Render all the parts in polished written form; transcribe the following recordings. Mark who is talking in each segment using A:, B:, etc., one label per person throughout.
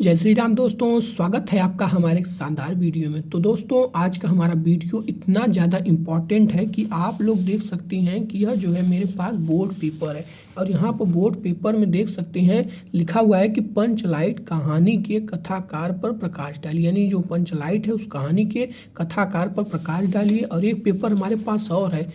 A: जय श्री राम दोस्तों, स्वागत है आपका हमारे एक शानदार वीडियो में। तो दोस्तों, आज का हमारा वीडियो इतना ज़्यादा इम्पॉर्टेंट है कि आप लोग देख सकते हैं कि यह जो है मेरे पास बोर्ड पेपर है और यहाँ पर बोर्ड पेपर में देख सकते हैं लिखा हुआ है कि पंचलाइट कहानी के कथाकार पर प्रकाश डालिए। यानी जो पंचलाइट है उस कहानी के कथाकार पर प्रकाश डालिए। और एक पेपर हमारे पास और है,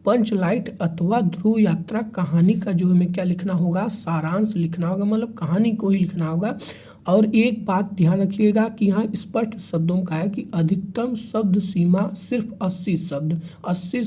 A: पंचलाइट अथवा ध्रुव यात्रा कहानी का जो हमें क्या लिखना होगा, सारांश लिखना होगा, मतलब कहानी को ही लिखना होगा। और एक बात ध्यान रखिएगा कि यहाँ स्पष्ट शब्दों में कहा है कि अधिकतम शब्द सीमा सिर्फ 80 शब्द, 80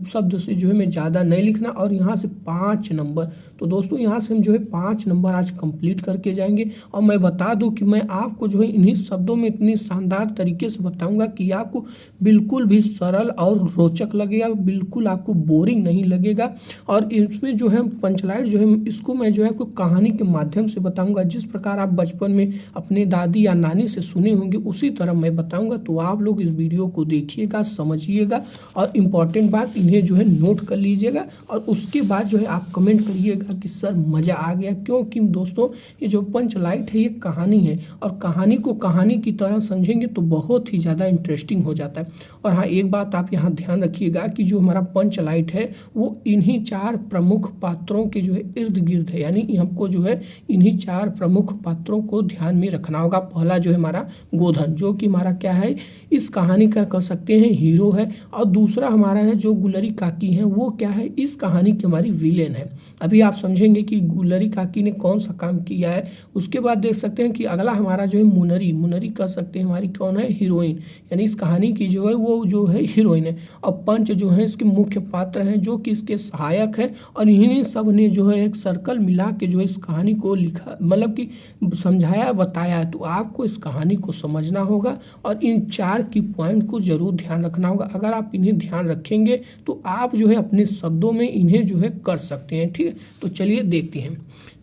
A: शब्द से जो है मैं ज़्यादा नहीं लिखना। और यहाँ से 5 नंबर, तो दोस्तों यहाँ से हम जो है 5 नंबर आज कंप्लीट करके जाएंगे। और मैं बता दूं कि मैं आपको जो है इन्हीं शब्दों में इतनी शानदार तरीके से बताऊंगा कि आपको बिल्कुल भी सरल और रोचक लगेगा, बिल्कुल आपको बोरिंग नहीं लगेगा। और इसमें जो है पंचलाइट जो है इसको मैं जो है आपको कहानी के माध्यम से बताऊंगा। जिस प्रकार आप बचपन में अपने दादी या नानी से सुने होंगे उसी तरह मैं बताऊंगा। तो आप लोग इस वीडियो को देखिएगा, समझिएगा और इम्पॉर्टेंट बात इन्हें जो है नोट कर लीजिएगा। और उसके बाद जो है आप कमेंट करिएगा कि सर मज़ा आ गया। क्योंकि दोस्तों ये जो पंचलाइट है ये कहानी है और कहानी को कहानी की तरह समझेंगे तो बहुत ही ज़्यादा इंटरेस्टिंग हो जाता है। और हाँ, एक बात आप यहाँ ध्यान रखिएगा कि जो हमारा पंचलाइट है वो इन्हीं 4 प्रमुख पात्रों के जो है इर्द गिर्द है। यानी हमको जो है इन्हीं 4 प्रमुख पात्रों को ध्यान में रखना होगा। पहला जो है हमारा गोधन, जो कि हमारा क्या है, इस कहानी का कह सकते हैं हीरो है। और दूसरा हमारा है जो गुलरी काकी है, वो क्या है, इस कहानी की हमारी विलेन है। अभी आप समझेंगे कि गुलरी काकी ने कौन सा काम किया है। उसके बाद देख सकते हैं कि अगला हमारा जो है मुनरी, मुनरी कह सकते हैं हमारी कौन है, हीरोइन। यानी इस कहानी की जो है वो जो है हीरोइन है। और पंच जो है इसके मुख्य पात्र हैं जो कि इसके सहायक है। और इन्हीं सब ने जो है एक सर्कल मिला के जो है इस कहानी को लिखा, मतलब कि समझाया, बताया है। तो आपको इस कहानी को समझना होगा और इन 4 की पॉइंट को जरूर ध्यान रखना होगा। अगर आप इन्हें ध्यान रखेंगे तो आप जो है अपने शब्दों में इन्हें जो है कर सकते हैं। ठीक है, तो चलिए देखते हैं।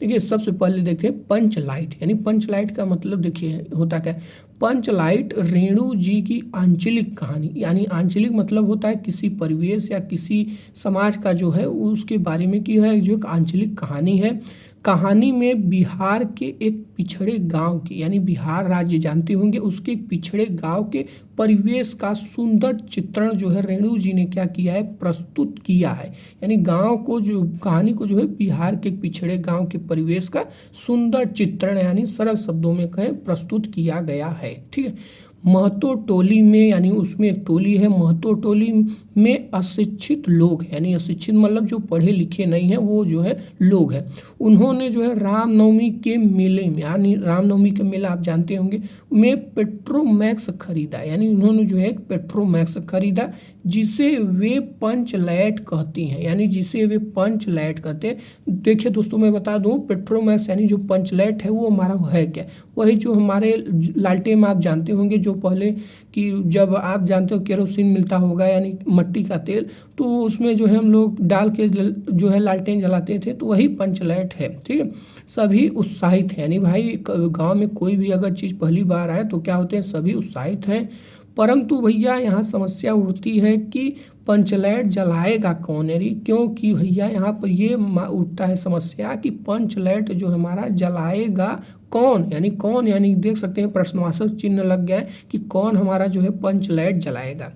A: देखिए सबसे पहले देखते हैं पंचलाइट। यानी पंचलाइट का मतलब देखिए होता क्या है। पंचलाइट रेणु जी की आंचलिक कहानी, यानी आंचलिक मतलब होता है किसी परिवेश या किसी समाज का जो है उसके बारे में की है, जो एक आंचलिक कहानी है। कहानी में बिहार के एक पिछड़े गांव की, यानी बिहार राज्य जानते होंगे, उसके एक पिछड़े गांव के परिवेश का सुंदर चित्रण जो है रेणु जी ने क्या किया है, प्रस्तुत किया है। यानी गांव को जो कहानी को जो है बिहार के पिछड़े गांव के परिवेश का सुंदर चित्रण, यानी सरल शब्दों में कहें प्रस्तुत किया गया है। ठीक है। महतो टोली में, यानी उसमें एक टोली है, महतो टोली में अशिक्षित लोग, यानी अशिक्षित मतलब जो पढ़े लिखे नहीं है वो जो है लोग हैं। उन्होंने जो है रामनवमी के मेले में, यानी रामनवमी का मेला आप जानते होंगे, में पेट्रोमैक्स खरीदा। यानी उन्होंने जो है एक पेट्रोमैक्स खरीदा जिसे वे पंचलाइट कहती हैं, यानी जिसे वे पंचलाइट कहते हैं। देखिए दोस्तों मैं बता दूं, पेट्रोमैक्स यानी जो पंचलाइट है वो हमारा है क्या, वही जो हमारे लालटेन में आप जानते होंगे, जो पहले कि जब आप जानते हो केरोसिन मिलता होगा यानी मट्टी का तेल, तो उसमें जो है हम लोग डाल के जो है लालटेन जलाते थे, तो वही पंचलाइट है। ठीक है। सभी उत्साहित हैं, यानी भाई गांव में कोई भी अगर चीज़ पहली बार आए तो क्या होते हैं, सभी उत्साहित हैं। परंतु भैया यहाँ समस्या उठती है कि पंचलाइट जलाएगा कौन, यानी क्योंकि भैया यहाँ पर ये उठता है समस्या कि पंचलाइट जो हमारा जलाएगा कौन, यानी कौन, यानी देख सकते हैं प्रश्नवाचक चिन्ह लग गया है कि कौन हमारा जो है पंचलाइट जलाएगा।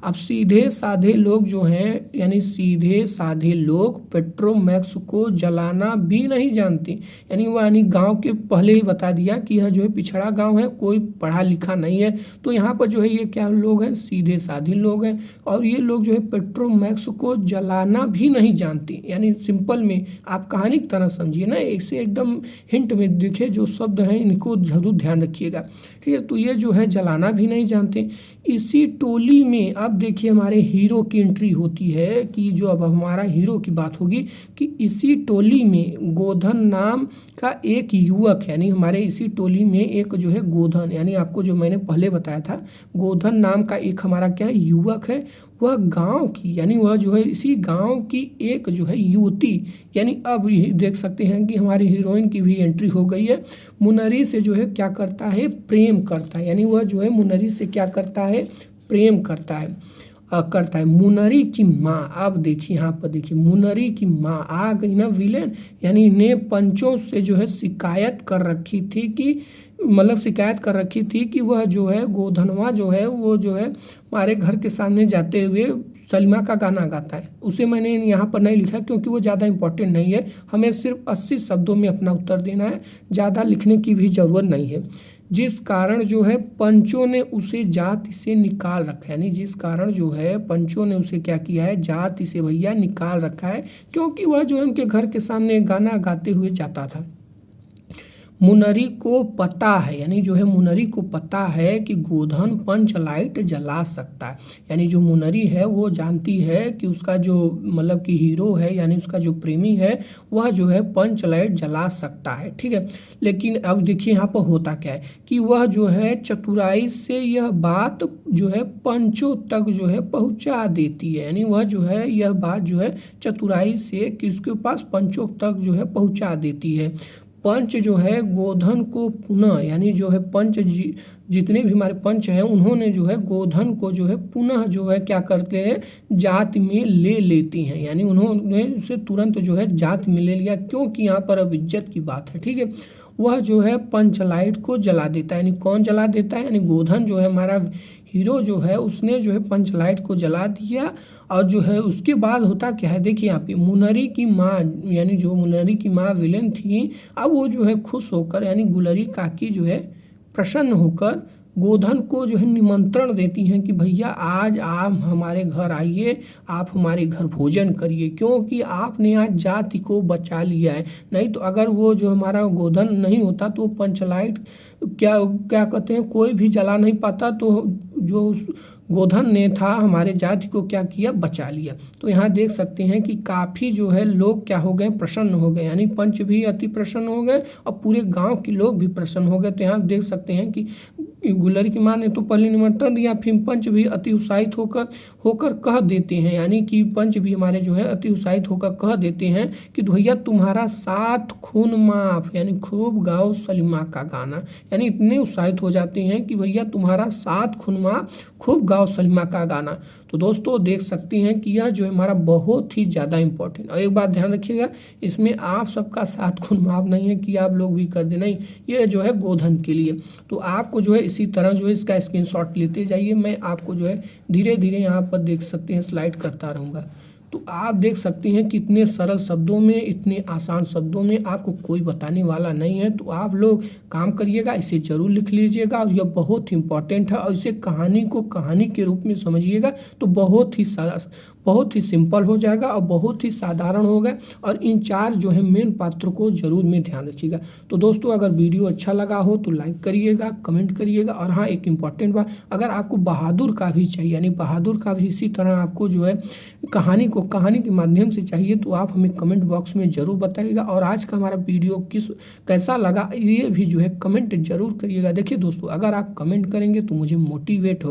A: अब सीधे साधे लोग जो हैं, यानी सीधे साधे लोग पेट्रोमैक्स को जलाना भी नहीं जानते। यानी वो यानी गांव के पहले ही बता दिया कि यह जो है पिछड़ा गांव है, कोई पढ़ा लिखा नहीं है। तो यहाँ पर जो है ये क्या लोग हैं, सीधे साधे लोग हैं। और ये लोग जो है पेट्रोमैक्स को जलाना भी नहीं जानते। यानी सिंपल में आप कहानी की तरह समझिए ना, इसे एकदम हिंट में दिखे जो शब्द हैं इनको जरूर ध्यान रखिएगा। ठीक है। तो ये जो है जलाना भी नहीं जानते। इसी टोली में अब देखिए हमारे हीरो की एंट्री होती है कि जो अब हमारा हीरो की बात होगी कि इसी टोली में गोधन नाम का एक युवक, यानी हमारे इसी टोली में एक जो है गोधन, यानी आपको जो मैंने पहले बताया था, गोधन नाम का एक हमारा क्या है, युवक है। वह गांव की, यानी वह जो है इसी गांव की एक जो है युवती, यानी अब देख सकते हैं कि हमारी हीरोइन की भी एंट्री हो गई है। मुनरी से जो है क्या करता है, प्रेम करता है। यानी वह जो है मुनरी से क्या करता है, प्रेम करता है। करता है। मुनरी की माँ, अब देखिए यहाँ पर देखिए मुनरी की माँ आ गई ना विलेन, यानी इन्हें पंचों से जो है शिकायत कर रखी थी कि मतलब शिकायत कर रखी थी कि वह जो है गोधनवा जो है वो जो है हमारे घर के सामने जाते हुए सलीमा का गाना गाता है। उसे मैंने यहाँ पर नहीं लिखा क्योंकि वो ज़्यादा इम्पोर्टेंट नहीं है, हमें सिर्फ 80 शब्दों में अपना उत्तर देना है, ज़्यादा लिखने की भी ज़रूरत नहीं है। जिस कारण जो है पंचों ने उसे जाति से निकाल रखा है, यानी जिस कारण जो है पंचों ने उसे क्या किया है, जाति से भैया निकाल रखा है, क्योंकि वह जो है उनके घर के सामने गाना गाते हुए जाता था। मुनरी को पता है, यानी जो है मुनरी को पता है कि गोधन पंच लाइट जला सकता है, यानी जो मुनरी है वो जानती है कि उसका जो मतलब कि हीरो है यानी उसका जो प्रेमी है वह जो है पंच लाइट जला सकता है, ठीक है। लेकिन अब देखिए यहाँ पर होता क्या है कि वह जो है चतुराई से यह बात जो है पंचों तक जो है पहुँचा देती है, यानी वह जो है यह बात जो है चतुराई से किसके पास, पंचों तक जो है पहुँचा देती है। पंच जो है गोधन को पुनः, यानी जो है पंच जितने भी हमारे पंच हैं उन्होंने जो है गोधन को जो है पुनः जो है क्या करते हैं, जात में ले लेती हैं, यानी उन्होंने उसे तुरंत जो है जात में ले लिया, क्योंकि यहाँ पर अब इज्जत की बात है, ठीक है। वह जो है पंचलाइट को जला देता है, यानी कौन जला देता है, यानी गोधन जो है हमारा हीरो जो है उसने जो है पंचलाइट को जला दिया। और जो है उसके बाद होता क्या है, देखिए यहाँ पे मुनरी की माँ, यानी जो मुनरी की माँ विलेन थी, अब वो जो है खुश होकर, यानी गुलरी काकी जो है प्रसन्न होकर गोधन को जो है निमंत्रण देती हैं कि भैया आज आप हमारे घर आइए, आप हमारे घर भोजन करिए, क्योंकि आपने आज जाति को बचा लिया है। नहीं तो अगर वो जो हमारा गोधन नहीं होता तो पंचलाइट क्या क्या कहते हैं कोई भी जला नहीं पाता, तो जो गोधन ने था हमारे जाति को क्या किया, बचा लिया। तो यहाँ देख सकते हैं कि काफ़ी जो है लोग क्या हो गए, प्रसन्न हो गए, यानी पंच भी अति प्रसन्न हो गए और पूरे गांव के लोग भी प्रसन्न हो गए। तो यहाँ देख सकते हैं कि गुलरी की माँ ने तो पहले निमंत्रण दिया, फिर पंच भी अति उत्साहित होकर कह देते हैं, यानी कि पंच भी हमारे जो है अति उत्साहित होकर कह देते हैं कि भैया तुम्हारा 7 खून माफ, यानी खूब गाओ सलीमा का गाना, यानी इतने उत्साहित हो जाते हैं कि भैया तुम्हारा 7 खून माफ, खूब गाओ सलीमा का गाना। तो दोस्तों देख सकते हैं कि यह जो है हमारा बहुत ही ज़्यादा इंपॉर्टेंट, और एक बात ध्यान रखिएगा, इसमें आप सबका 7 खून माफ नहीं है कि आप लोग भी कर दे, नहीं, ये जो है गोधन के लिए। तो आपको जो है इसी तरह जो है इसका स्क्रीनशॉट लेते जाइए, मैं आपको जो है धीरे धीरे यहाँ पर देख सकते हैं स्लाइड करता रहूँगा। तो आप देख सकते हैं कि इतने सरल शब्दों में, इतने आसान शब्दों में आपको कोई बताने वाला नहीं है। तो आप लोग काम करिएगा, इसे ज़रूर लिख लीजिएगा, और यह बहुत इंपॉर्टेंट है, और इसे कहानी को कहानी के रूप में समझिएगा तो बहुत ही सिंपल हो जाएगा और बहुत ही साधारण होगा। और इन 4 जो है मेन पात्रों को जरूर में ध्यान रखिएगा। तो दोस्तों अगर वीडियो अच्छा लगा हो तो लाइक करिएगा, कमेंट करिएगा, और हाँ एक इम्पॉर्टेंट बात, अगर आपको बहादुर का भी चाहिए, यानी बहादुर का भी इसी तरह आपको जो है कहानी के माध्यम से चाहिए, तो आप हमें कमेंट बॉक्स में ज़रूर बताइएगा। और आज का हमारा वीडियो कैसा लगा ये भी जो है कमेंट जरूर करिएगा। देखिए दोस्तों अगर आप कमेंट करेंगे तो मुझे मोटिवेट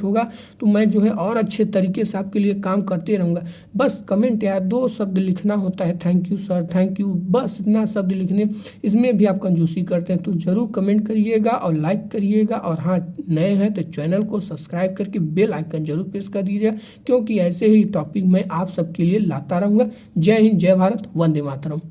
A: होगा तो मैं जो है और अच्छे तरीके से आपके लिए काम करते रहूँगा। बस कमेंट यार 2 शब्द लिखना होता है, thank you sir, thank you, बस इतना शब्द लिखने, इसमें भी आप कंजूसी करते हैं। तो ज़रूर कमेंट करिएगा और लाइक करिएगा, और हाँ नए हैं तो चैनल को सब्सक्राइब करके बेल आइकन जरूर प्रेस कर दीजिएगा, क्योंकि ऐसे ही टॉपिक मैं आप सबके लिए लाता रहूँगा। जय हिंद, जय भारत, वंदे मातरम।